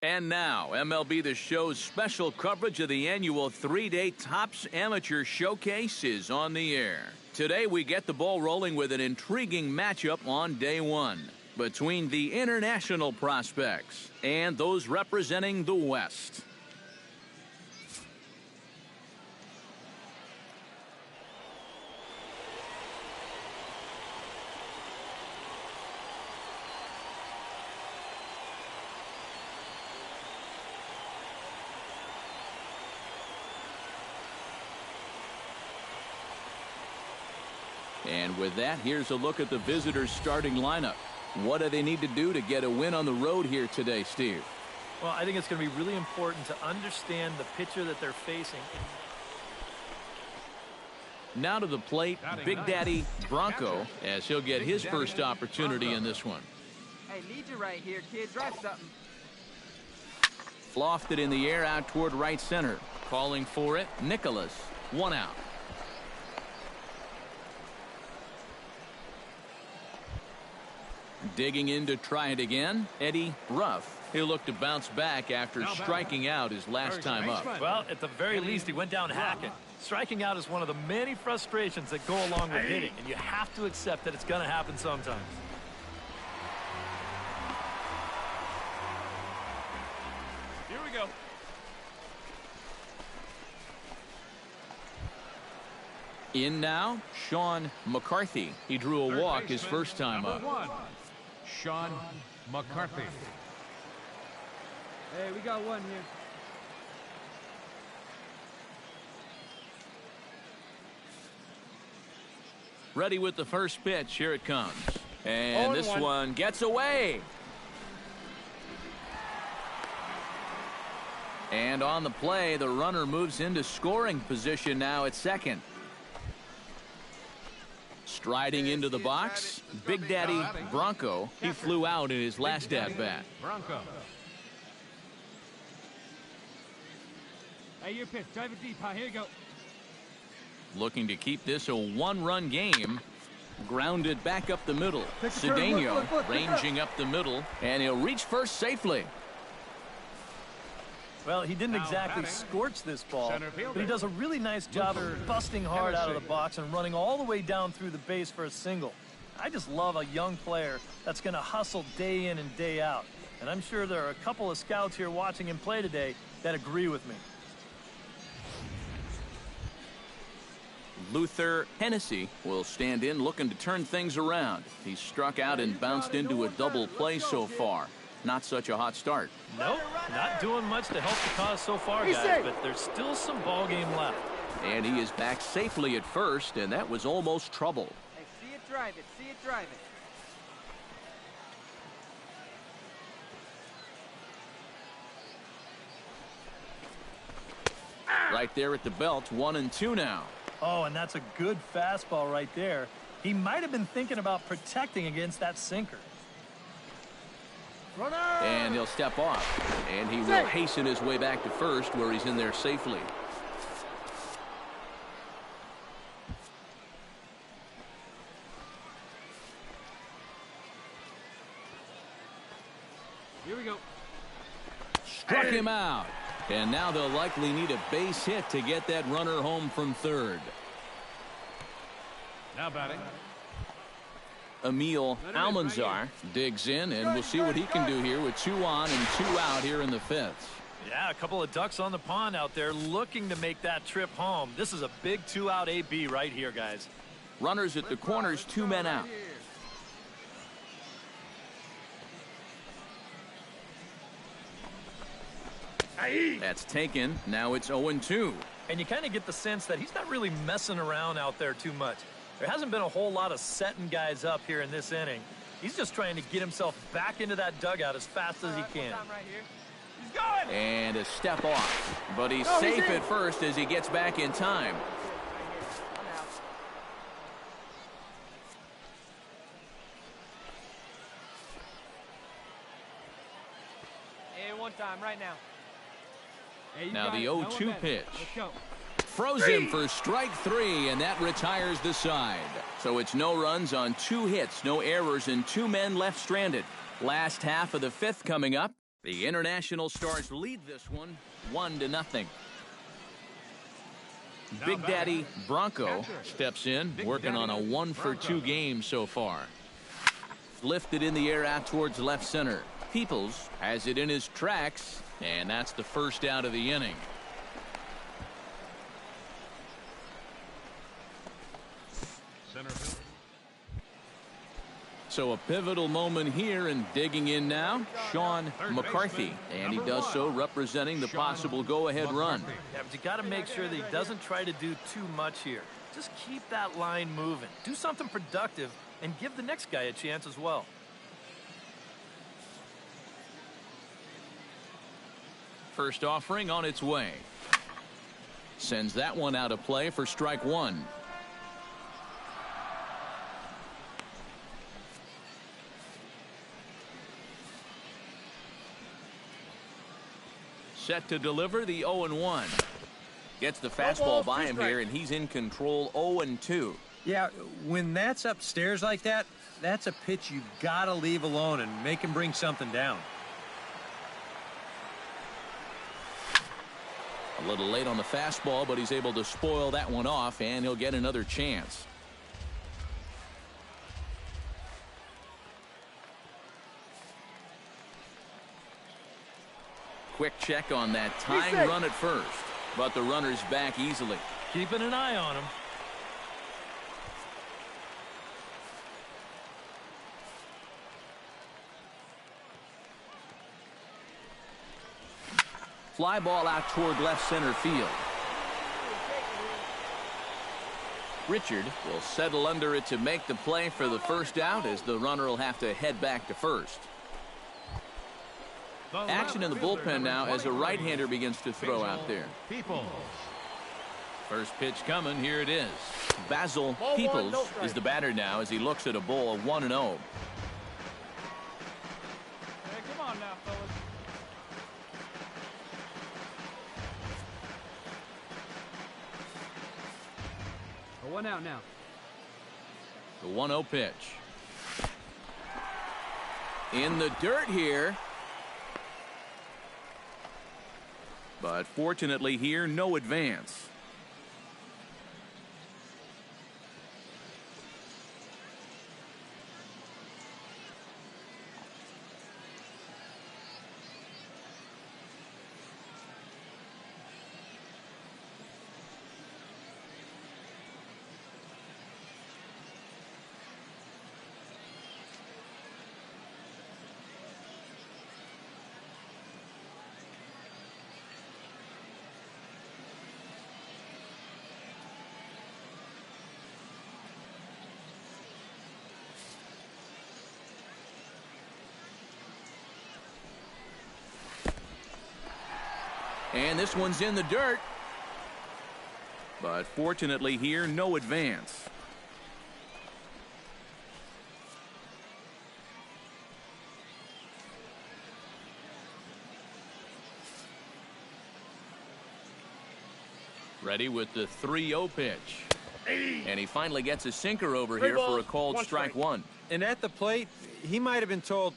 And now, MLB The Show's special coverage of the annual 3-day Topps Amateur Showcase is on the air. Today, we get the ball rolling with an intriguing matchup on day one between the international prospects and those representing the West. And with that, here's a look at the visitors' starting lineup. What do they need to do to get a win on the road here today, Steve? Well, I think it's going to be really important to understand the pitcher that they're facing. Now to the plate, Big Daddy Bronco, as he'll get his first opportunity in this one. Hey, need you right here, kid. Drive something. Lofted in the air out toward right center. Calling for it, Nicholas. 1 out. Digging in to try it again, Eddie Ruff. He'll look to bounce back after striking out his last time up. Well, at the very least, he went down hacking. Striking out is one of the many frustrations that go along with hitting, and you have to accept that it's going to happen sometimes. Here we go. In now, Sean McCarthy. He drew a walk his first time up. Sean McCarthy. Hey, we got one here. Ready with the first pitch. Here it comes. And this one gets away. And on the play, the runner moves into scoring position now at second. Striding into the box, Big Daddy Bronco. He flew out in his last at-bat. Bronco. Hey, your pitch. Drive it deep. Here you go. Looking to keep this a one-run game. Grounded back up the middle. Cedeno ranging up the middle, and he'll reach first safely. Well, he didn't exactly scorch this ball, but he does a really nice job of busting hard out of the box and running all the way down through the base for a single. I just love a young player that's going to hustle day in and day out. And I'm sure there are a couple of scouts here watching him play today that agree with me. Luther Hennessy will stand in looking to turn things around. He's struck out and bounced into a double play so far. Not such a hot start. Nope, not doing much to help the cause so far, guys, but there's still some ball game left. And he is back safely at first, and that was almost trouble. Hey, see it, drive it. See it, drive it. Right there at the belt, 1-2 now. Oh, and that's a good fastball right there. He might have been thinking about protecting against that sinker. Runner! And he'll step off, and he will hasten his way back to first, where he's in there safely. Here we go. Struck him out. And now they'll likely need a base hit to get that runner home from third. Now batting. Emil Almanzar digs in, and we'll see what he can do here with 2 on and 2 out here in the 5th. Yeah, a couple of ducks on the pond out there looking to make that trip home. This is a big 2-out AB right here, guys. Runners at the corners, 2 men out. That's taken. Now it's 0-2. And you kind of get the sense that he's not really messing around out there too much. There hasn't been a whole lot of setting guys up here in this inning. He's just trying to get himself back into that dugout as fast as he can. And a step off. But he's safe at first as he gets back in time. Hey, one time, right now. Now the 0-2 pitch. Froze him for strike 3, and that retires the side. So it's no runs on 2 hits, no errors, and 2 men left stranded. Last half of the 5th coming up. The International Stars lead this one 1-0. Big Daddy Bronco steps in, working on a 1-for-2 game so far. Lifted in the air out towards left center. Peoples has it in his tracks, and that's the first out of the inning. Center field. So a pivotal moment here, and digging in now, Sean McCarthy. And he does so representing the possible go-ahead run. Yeah, but you got to make sure that he doesn't try to do too much here. Just keep that line moving. Do something productive and give the next guy a chance as well. First offering on its way. Sends that one out of play for strike one. Set to deliver the 0-1. Gets the fastball by him here, and he's in control 0-2. Yeah, when that's upstairs like that, that's a pitch you've got to leave alone and make him bring something down. A little late on the fastball, but he's able to spoil that one off, and he'll get another chance. Quick check on that tying run at first, but the runner's back easily. Keeping an eye on him. Fly ball out toward left center field. Richard will settle under it to make the play for the first out, as the runner will have to head back to first. Action in the bullpen now as a right-hander begins to throw out there. Peoples. First pitch coming. Here it is. Basil Peoples is the batter now as he looks at a ball 1-0. Hey, come on now, fellas. A 1 out now. The 1-0 pitch. In the dirt here. But fortunately here, no advance. And this one's in the dirt. But fortunately here, no advance. Ready with the 3-0 pitch. And he finally gets a sinker over here for a called strike one. And at the plate, he might have been told,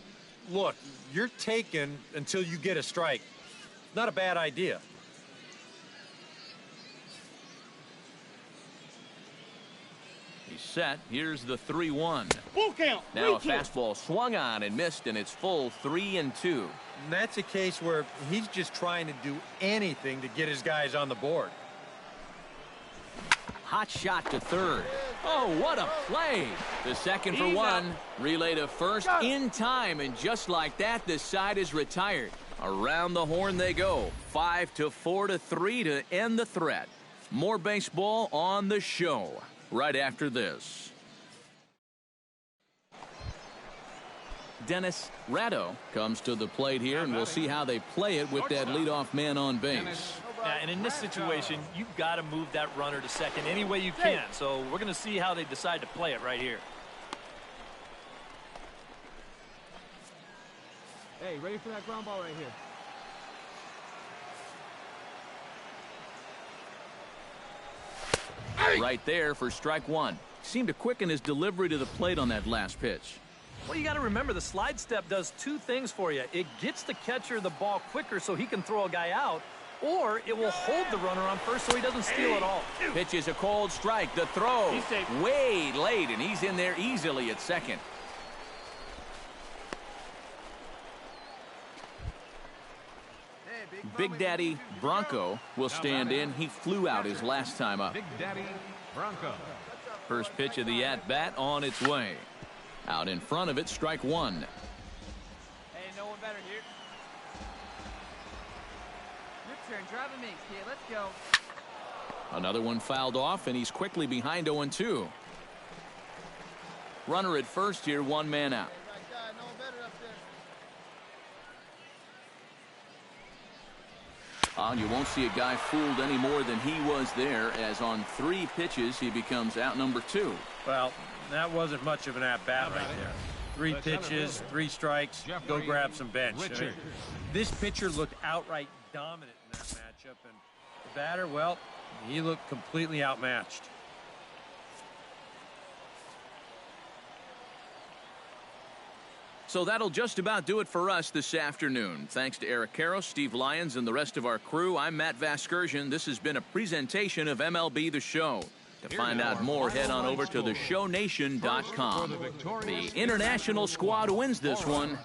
look, you're taken until you get a strike. Not a bad idea. He's set. Here's the 3-1. Full count. Now a fastball swung on and missed, and it's full 3-2. And that's a case where he's just trying to do anything to get his guys on the board. Hot shot to third. Oh, what a play. The second for one. Relay to first in time, and just like that, the side is retired. Around the horn they go. 5-4-3 to end the threat. More baseball on the show right after this. Dennis Ratto comes to the plate here, and we'll see how they play it with that leadoff man on base. Yeah, and in this situation, you've got to move that runner to second any way you can. So we're going to see how they decide to play it right here. Hey, ready for that ground ball right here. Right there for strike one. Seemed to quicken his delivery to the plate on that last pitch. Well, you got to remember the slide step does two things for you. It gets the catcher the ball quicker so he can throw a guy out, or it will hold the runner on first so he doesn't steal at all. Pitch is a cold strike. The throw way late, and he's in there easily at second. Big Daddy Bronco will stand in. He flew out his last time up. Big Daddy Bronco. First pitch of the at-bat on its way. Out in front of it, strike one. Hey, no one better here. Your turn. Driving me, kid. Let's go. Another one fouled off, and he's quickly behind 0-2. Runner at first here, one man out. You won't see a guy fooled any more than he was there, as on 3 pitches he becomes out number 2. Well, that wasn't much of an at-bat right there. 3 pitches, 3 strikes, go grab some bench. I mean, this pitcher looked outright dominant in that matchup, and the batter, well, he looked completely outmatched. So that'll just about do it for us this afternoon. Thanks to Eric Karros, Steve Lyons, and the rest of our crew. I'm Matt Vasgersian. This has been a presentation of MLB The Show. To find out more, head on over to theshownation.com. The international squad wins this one.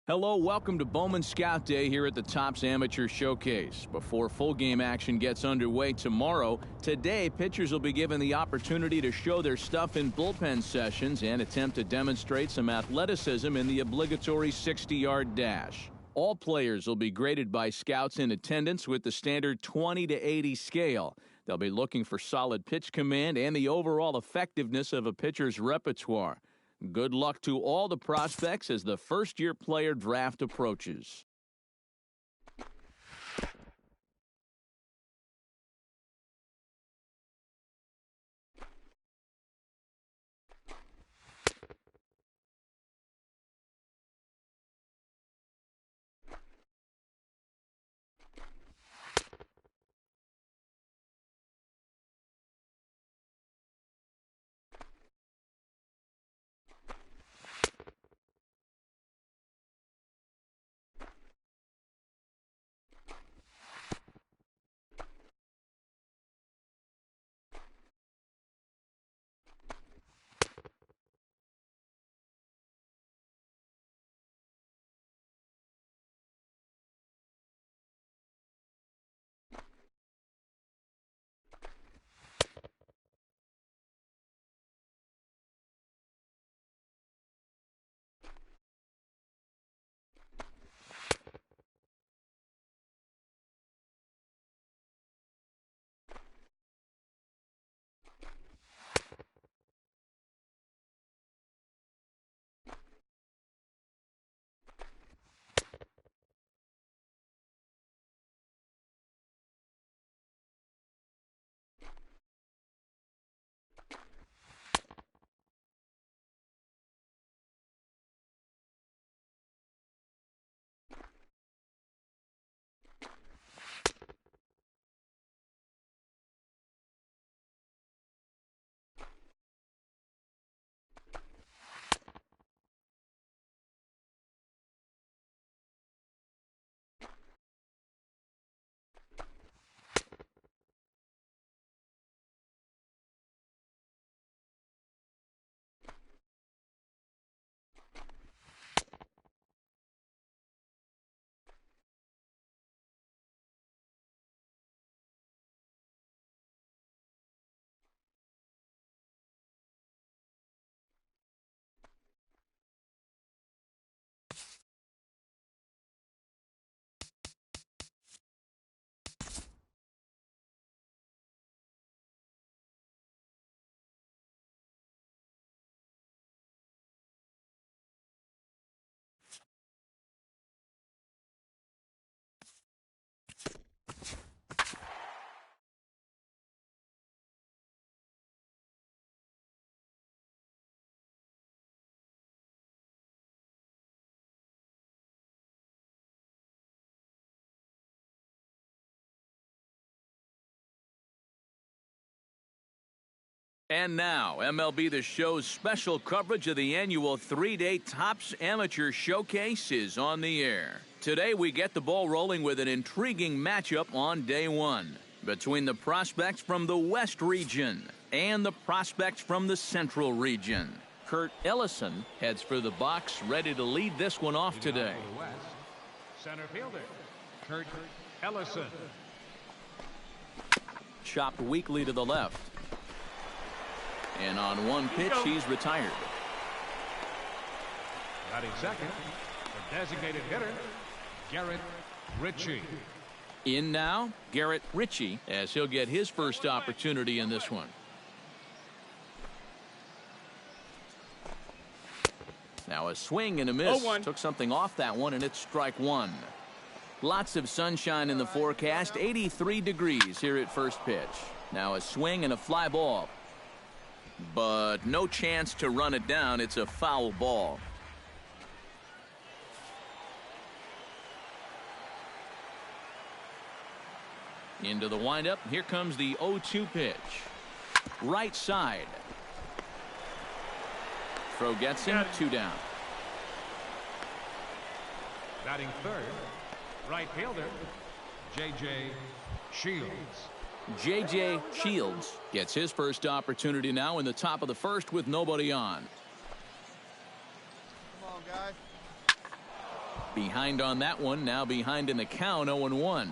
Hello, welcome to Bowman Scout Day here at the Topps Amateur Showcase. Before full game action gets underway tomorrow, today pitchers will be given the opportunity to show their stuff in bullpen sessions and attempt to demonstrate some athleticism in the obligatory 60-yard dash. All players will be graded by scouts in attendance with the standard 20 to 80 scale. They'll be looking for solid pitch command and the overall effectiveness of a pitcher's repertoire. Good luck to all the prospects as the first-year player draft approaches. And now, MLB The Show's special coverage of the annual three-day Topps Amateur Showcase is on the air. Today, we get the ball rolling with an intriguing matchup on day one between the prospects from the West region and the prospects from the Central region. Kurt Ellison heads for the box, ready to lead this one off today. Center fielder, Kurt Ellison. Chopped weakly to the left. And on one pitch, he's retired. Batting second, the designated hitter, Garrett Ritchie. In now, Garrett Ritchie, as he'll get his first opportunity in this one. Now a swing and a miss. Took something off that one, and it's strike one. Lots of sunshine in the forecast. 83 degrees here at first pitch. Now a swing and a fly ball. But no chance to run it down. It's a foul ball. Into the windup. Here comes the 0-2 pitch. Right side. Throw gets him. 2 down. Batting third, right fielder, J.J. Shields. J.J. Shields gets his first opportunity now in the top of the first with nobody on. Come on, guys. Behind on that one, now behind in the count, 0-1.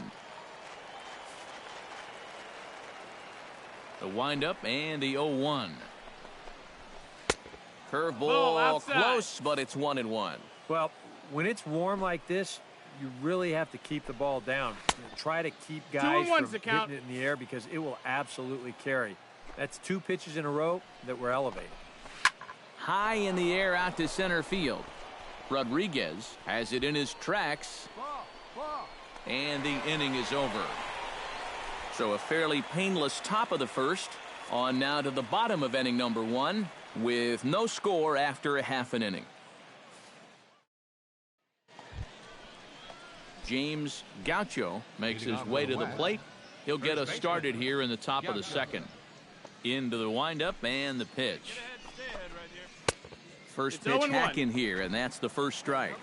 The windup and the 0-1. Curveball close, but it's 1-1. Well, when it's warm like this, you really have to keep the ball down. Try to keep guys from hitting it in the air because it will absolutely carry. That's 2 pitches in a row that were elevated. High in the air out to center field. Rodriguez has it in his tracks. And the inning is over. So a fairly painless top of the first. On now to the bottom of inning number 1 with no score after a half an inning. James Gaucho makes his way to the plate. He'll get us started here in the top of the second. Into the windup and the pitch. First pitch hack in here, and that's the first strike.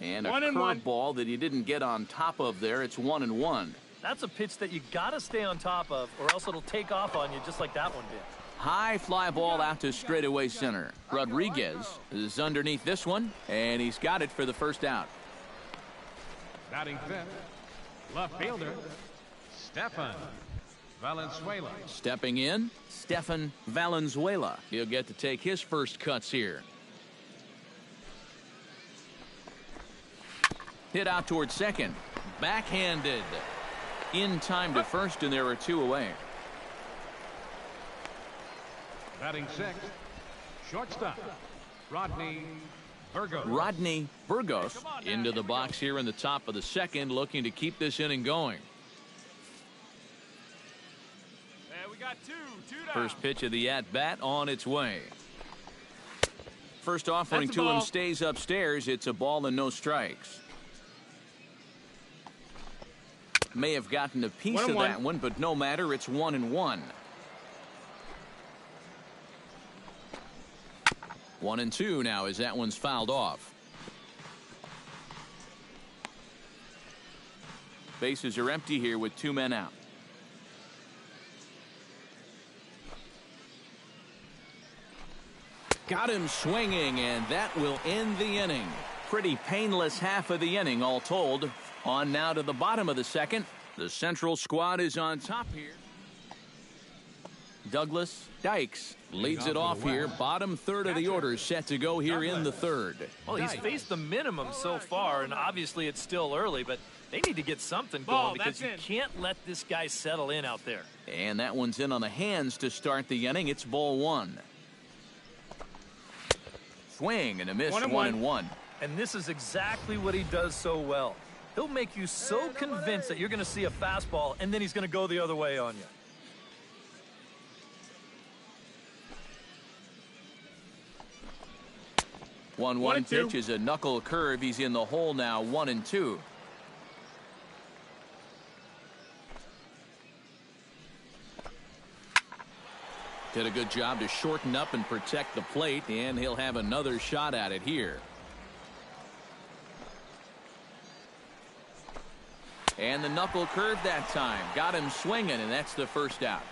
And a curveball that he didn't get on top of there. It's 1-1. That's a pitch that you got to stay on top of, or else it'll take off on you just like that one did. High fly ball out to straightaway center. Rodriguez is underneath this one, and he's got it for the first out. Batting fifth, left fielder, Stefan Valenzuela. Stepping in, Stefan Valenzuela. He'll get to take his first cuts here. Hit out towards second. Backhanded. In time to first, and there are 2 away. Batting sixth, shortstop, Rodney Burgos. Rodney Burgos into the box here in the top of the second, looking to keep this inning going. And we got two down. First pitch of the at-bat on its way. First offering to him stays upstairs. It's a ball and no strikes. May have gotten a piece of that one, but no matter. It's 1-1. 1-2 now as that one's fouled off. Bases are empty here with 2 men out. Got him swinging, and that will end the inning. Pretty painless half of the inning all told. On now to the bottom of the second. The Central squad is on top here. Douglas Dykes leads it off here. Bottom third of the order set to go here in the third. Well, he's faced the minimum so far, and obviously it's still early, but they need to get something going because you can't let this guy settle in out there. And that one's in on the hands to start the inning. It's ball 1. Swing and a miss. 1-1. And this is exactly what he does so well. He'll make you so convinced that you're going to see a fastball, and then he's going to go the other way on you. 1-1 pitch is a knuckle curve. He's in the hole now. 1-2. Did a good job to shorten up and protect the plate, and he'll have another shot at it here. And the knuckle curve that time. Got him swinging, and that's the first out.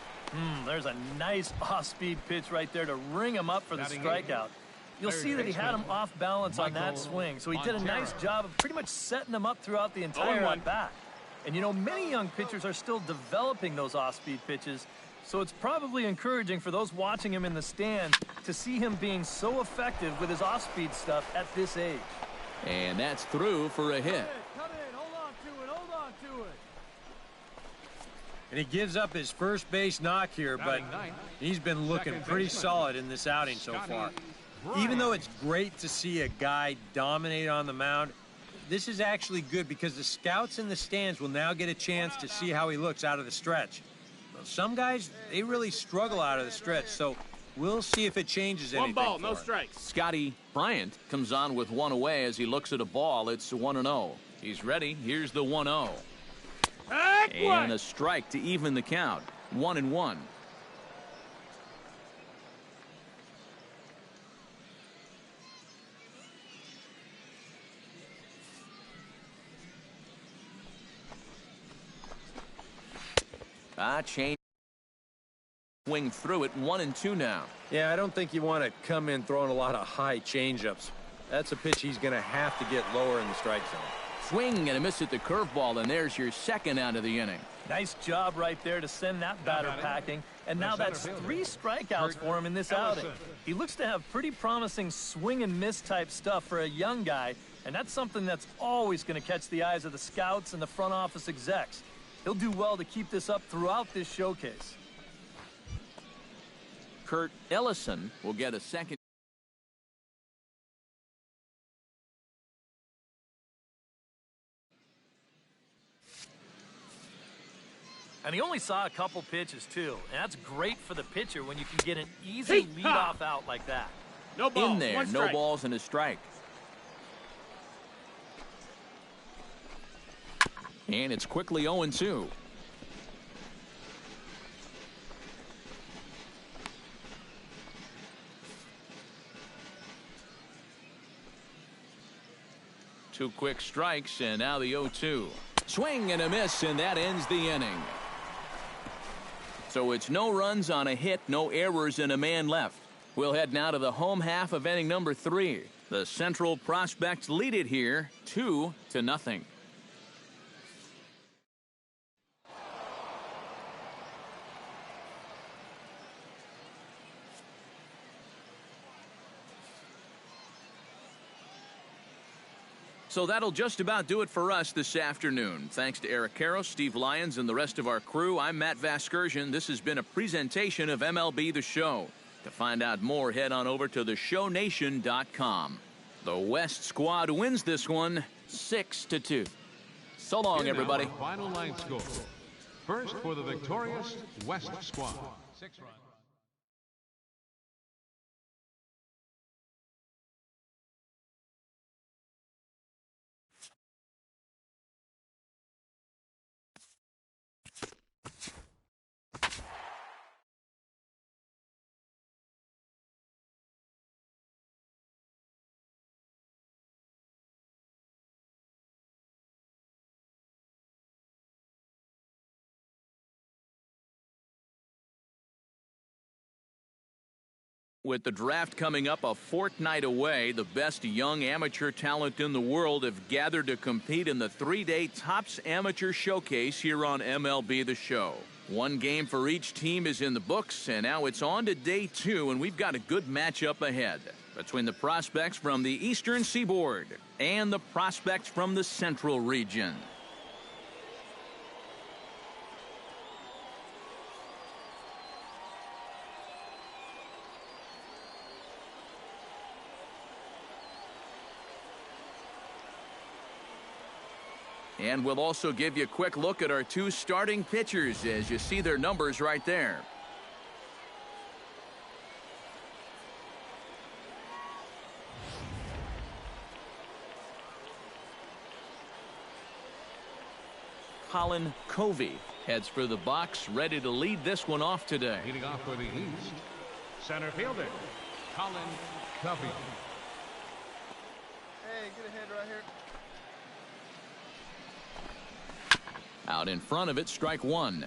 There's a nice off-speed pitch right there to ring him up for the strikeout. You'll see that he had him off balance on that swing, so he did a nice job of pretty much setting him up throughout the entire at-bat. And, you know, many young pitchers are still developing those off-speed pitches, so it's probably encouraging for those watching him in the stand to see him being so effective with his off-speed stuff at this age. And that's through for a hit. Come in, hold on to it. And he gives up his first base knock here, but he's been looking pretty solid in this outing so far. Even though it's great to see a guy dominate on the mound, this is actually good because the scouts in the stands will now get a chance to see how he looks out of the stretch. Some guys, they really struggle out of the stretch, so we'll see if it changes anything. 1 ball, no strikes. Scotty Bryant comes on with 1 away as he looks at a ball. It's 1-0. He's ready. Here's the 1-0. And a strike to even the count. 1-1. Change. swing through it. 1-2 now. Yeah, I don't think you want to come in throwing a lot of high changeups. That's a pitch he's going to have to get lower in the strike zone. Swing and a miss at the curveball, and there's your second out of the inning. Nice job right there to send that batter packing. And now that's 3 strikeouts for him in this outing. He looks to have pretty promising swing and miss type stuff for a young guy, and that's something that's always going to catch the eyes of the scouts and the front office execs. He'll do well to keep this up throughout this showcase. Kurt Ellison will get a second. And he only saw a couple pitches, too. And that's great for the pitcher when you can get an easy leadoff out like that. No ball. In there, no balls and a strike. And it's quickly 0-2. Two quick strikes, and now the 0-2. Swing and a miss, and that ends the inning. So it's no runs on a hit, no errors, and a man left. We'll head now to the home half of inning number 3. The Central Prospects lead it here 2-0. So that'll just about do it for us this afternoon. Thanks to Eric Karros, Steve Lyons, and the rest of our crew. I'm Matt Vasgersian. This has been a presentation of MLB The Show. To find out more, head on over to theshownation.com. The West squad wins this one 6-2. So long, everybody. Final line score. First for the victorious West squad. 6 runs. With the draft coming up a fortnight away, the best young amateur talent in the world have gathered to compete in the 3-day Topps Amateur Showcase here on MLB The Show. One game for each team is in the books, and now it's on to day 2, and we've got a good matchup ahead between the prospects from the Eastern Seaboard and the prospects from the Central Region. And we'll also give you a quick look at our 2 starting pitchers as you see their numbers right there. Colin Covey heads for the box, ready to lead this one off today. Leading off for the East, center fielder, Colin Covey. Hey, get ahead right here. Out in front of it, strike 1.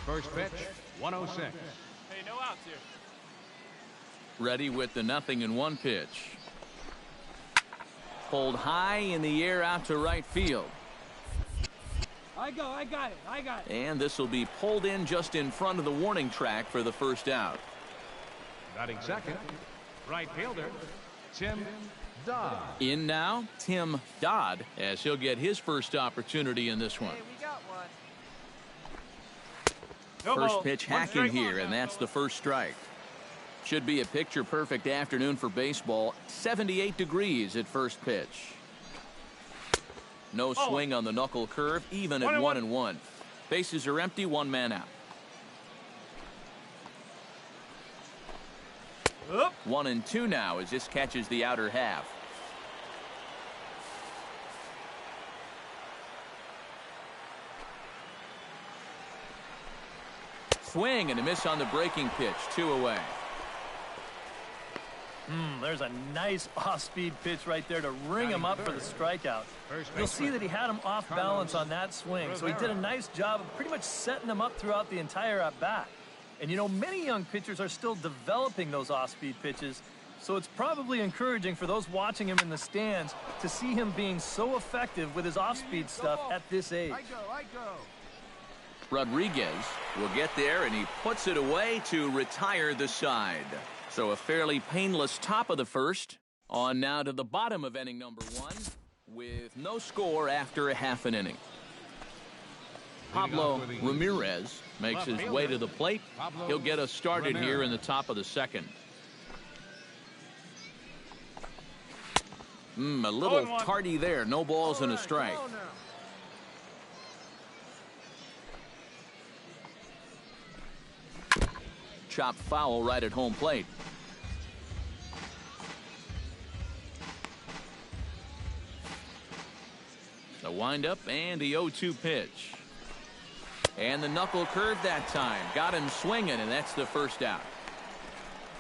First pitch, 106. Hey, no outs here. Ready with the 0-1 pitch. Pulled high in the air out to right field. I got it. And this will be pulled in just in front of the warning track for the first out. Batting second, right fielder, Tim Dodd. In now, Tim Dodd, as he'll get his first opportunity in this one. Hey, we got one. First pitch hacking here, and that's the first strike. Should be a picture-perfect afternoon for baseball. 78 degrees at first pitch. No swing on the knuckle curve, even at 1-1. Bases are empty, 1 man out. 1-2 now as this catches the outer half. Swing and a miss on the breaking pitch. 2 away. There's a nice off-speed pitch right there to ring him up for the strikeout. You'll see that he had him off balance on that swing, so he did a nice job of pretty much setting him up throughout the entire at-bat. And, you know, many young pitchers are still developing those off-speed pitches, so it's probably encouraging for those watching him in the stands to see him being so effective with his off-speed stuff at this age. Rodriguez will get there, and he puts it away to retire the side. So a fairly painless top of the first. On now to the bottom of inning number 1 with no score after a half an inning. Pablo Ramirez makes his way to the plate. He'll get us started here in the top of the second. A little tardy there. No balls and a strike. Chopped foul right at home plate. The windup and the 0-2 pitch. And the knuckle curve that time. Got him swinging, and that's the first out.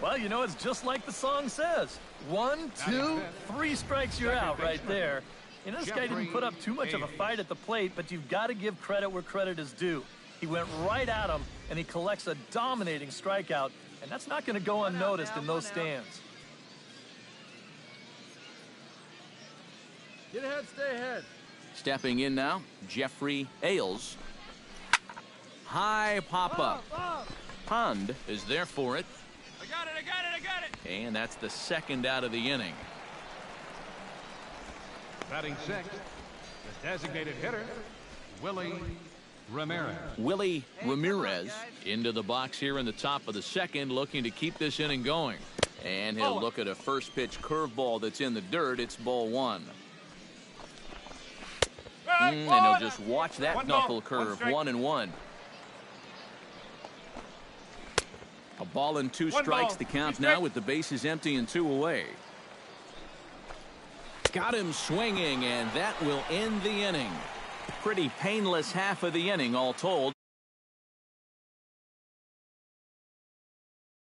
Well, you know, it's just like the song says. 1, 2, 3 strikes, you're out right there. You know, this guy didn't put up too much of a fight at the plate, but you've got to give credit where credit is due. He went right at him, and he collects a dominating strikeout, and that's not going to go unnoticed in those stands. Get ahead, stay ahead. Stepping in now, Jeffrey Ailes. High pop-up. Pond is there for it. I got it. And that's the second out of the inning. Batting sixth, the designated hitter, Willie Ramirez. Willie Ramirez into the box here in the top of the second, looking to keep this inning going. And he'll look at a first pitch curveball that's in the dirt. It's ball 1. And he'll just watch that knuckle curve. 1-1. A ball and 2 strikes. The count now with the bases empty and 2 away. Got him swinging, and that will end the inning. Pretty painless half of the inning all told.